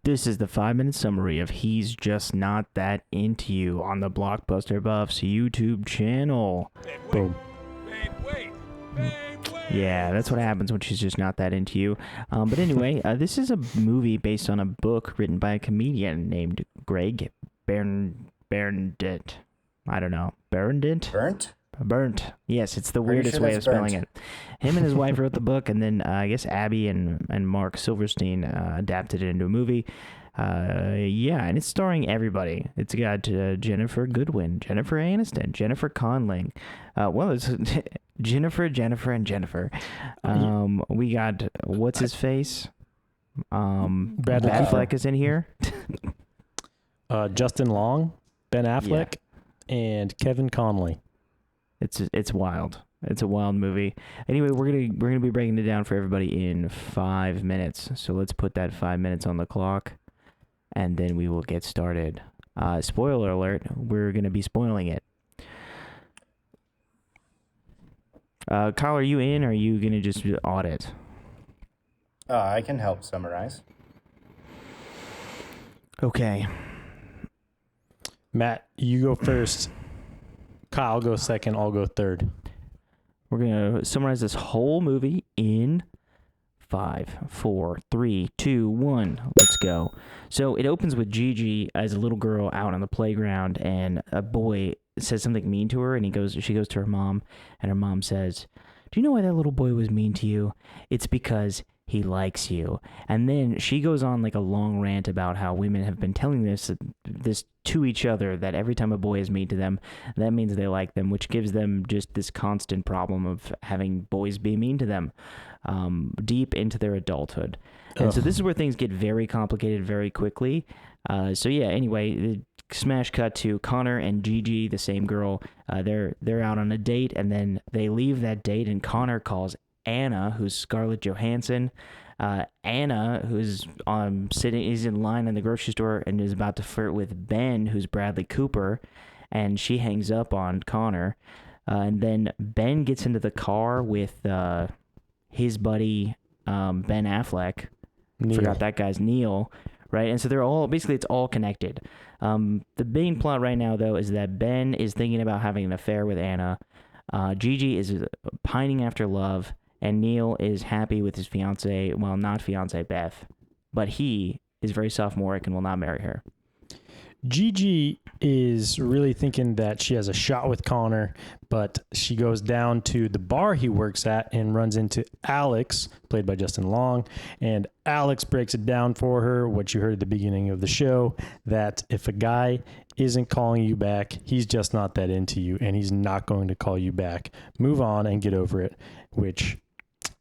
This is the 5-minute summary of He's Just Not That Into You on the Blockbuster Buffs YouTube channel. Boom. Yeah, that's what happens when she's just not that into you. But anyway, this is a movie based on a book written by a comedian named Greg Berndit. I don't know. Berndit? Burnt. Yes, it's the weirdest way of spelling it. Him and his wife wrote the book, and then I guess Abby and Mark Silverstein adapted it into a movie. Yeah, and it's starring everybody. It's got Jennifer Goodwin, Jennifer Aniston, Jennifer Conling. Well, it's Jennifer, and Jennifer. We got, what's his face? Brad Affleck is in here. Justin Long, Ben Affleck, and Kevin Conley. It's wild. It's a wild movie. Anyway, we're gonna be breaking it down for everybody in 5 minutes. So let's put that 5 minutes on the clock, and then we will get started. Spoiler alert: we're gonna be spoiling it. Kyle, are you in? Or are you gonna just audit? I can help summarize. Okay. Matt, you go first. Kyle go second. I'll go third. We're going to summarize this whole movie in 5, 4, 3, 2, 1. Let's go. So it opens with Gigi as a little girl out on the playground, and a boy says something mean to her, and she goes to her mom, and her mom says, "Do you know why that little boy was mean to you? It's because he likes you." And then she goes on like a long rant about how women have been telling this to each other, that every time a boy is mean to them, that means they like them, which gives them just this constant problem of having boys be mean to them deep into their adulthood. And so this is where things get very complicated very quickly. So yeah, anyway, the smash cut to Connor and Gigi, the same girl. They're out on a date, and then they leave that date, and Connor calls Anna, who's Scarlett Johansson. Anna, who's is in line in the grocery store and is about to flirt with Ben, who's Bradley Cooper, and she hangs up on Connor. And then Ben gets into the car with his buddy Ben Affleck. Forgot that guy's Neil, right? And so they're all it's all connected. The main plot right now, though, is that Ben is thinking about having an affair with Anna. Gigi is pining after love. And Neil is happy with his fiance, well, not fiance, Beth, but he is very sophomoric and will not marry her. Gigi is really thinking that she has a shot with Connor, but she goes down to the bar he works at and runs into Alex, played by Justin Long, and Alex breaks it down for her, what you heard at the beginning of the show, that if a guy isn't calling you back, he's just not that into you, and he's not going to call you back. Move on and get over it, which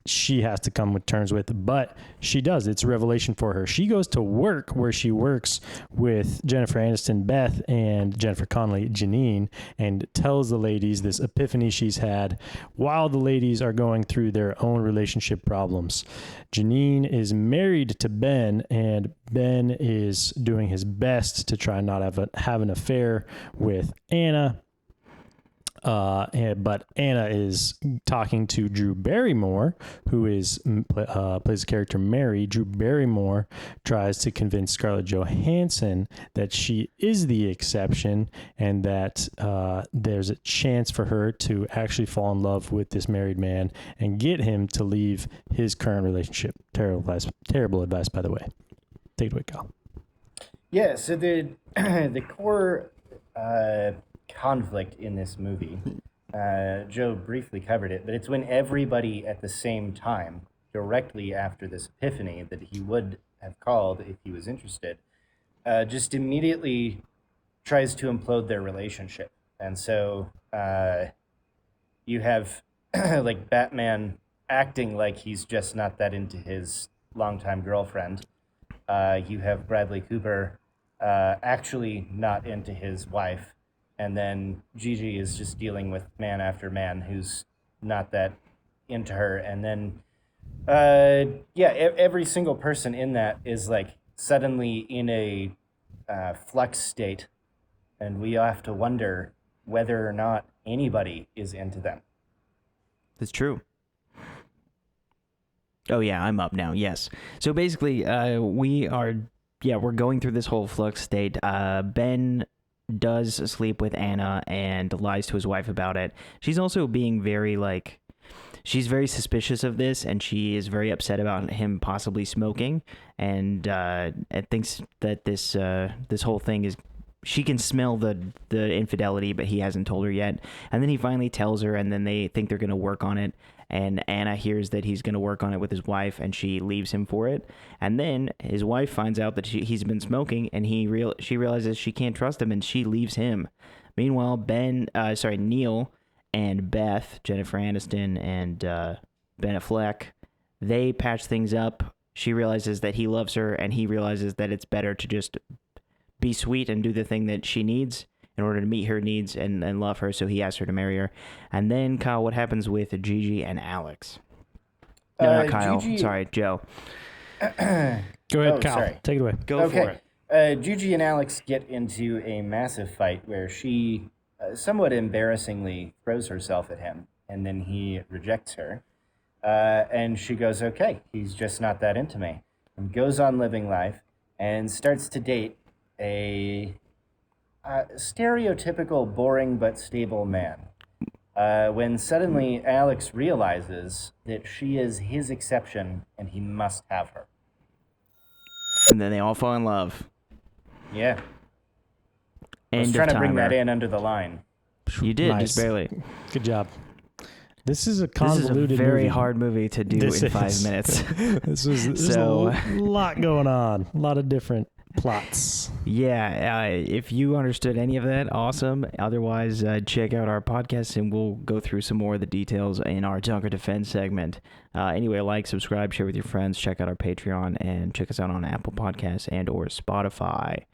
she has to come with terms with, but she does. It's a revelation for her. She goes to work where she works with Jennifer Aniston, Beth, and Jennifer Connelly, Janine, and tells the ladies this epiphany she's had while the ladies are going through their own relationship problems. Janine is married to Ben, and Ben is doing his best to try not have an affair with Anna. But Anna is talking to Drew Barrymore, who plays the character Mary. Drew Barrymore tries to convince Scarlett Johansson that she is the exception and that there's a chance for her to actually fall in love with this married man and get him to leave his current relationship. Terrible advice, by the way. Take it away, Kyle. Yeah, so the core conflict in this movie, Joe briefly covered it, but it's when everybody at the same time, directly after this epiphany that he would have called if he was interested, just immediately tries to implode their relationship. And so you have like Batman acting like he's just not that into his longtime girlfriend. You have Bradley Cooper actually not into his wife. And then Gigi is just dealing with man after man who's not that into her. And then, every single person in that is like suddenly in a flux state. And we have to wonder whether or not anybody is into them. That's true. Oh, yeah, I'm up now. Yes. So basically, we are yeah, we're going through this whole flux state. Ben does sleep with Anna and lies to his wife about it. She's also being very like, she's very suspicious of this, and she is very upset about him possibly smoking, and thinks that this whole thing is, she can smell the infidelity, but he hasn't told her yet. And then he finally tells her, and then they think they're going to work on it. And Anna hears that he's going to work on it with his wife, and she leaves him for it. And then his wife finds out that he's been smoking, and she realizes she can't trust him, and she leaves him. Meanwhile, Neil and Beth, Jennifer Aniston, and Ben Affleck, they patch things up. She realizes that he loves her, and he realizes that it's better to just be sweet and do the thing that she needs in order to meet her needs and love her, so he asks her to marry her. And then, Kyle, what happens with Gigi and Alex? No, not Kyle. Gigi... Sorry, Joe. Go ahead, Kyle. Sorry. Take it away. Go for it. Gigi and Alex get into a massive fight where she somewhat embarrassingly throws herself at him, and then he rejects her. And she goes, okay, he's just not that into me. And goes on living life and starts to date a stereotypical boring but stable man. When suddenly Alex realizes that she is his exception and he must have her. And then they all fall in love. Yeah. I was trying to bring that in under the line. You did, Nice. just barely. Good job. This is a This convoluted is a very movie. hard movie to do in 5 minutes. There's a lot going on. A lot of different plots. Yeah, if you understood any of that, awesome. Otherwise, check out our podcast, and we'll go through some more of the details in our Dunker Defense segment. Anyway, like, subscribe, share with your friends, check out our Patreon, and check us out on Apple Podcasts and or Spotify.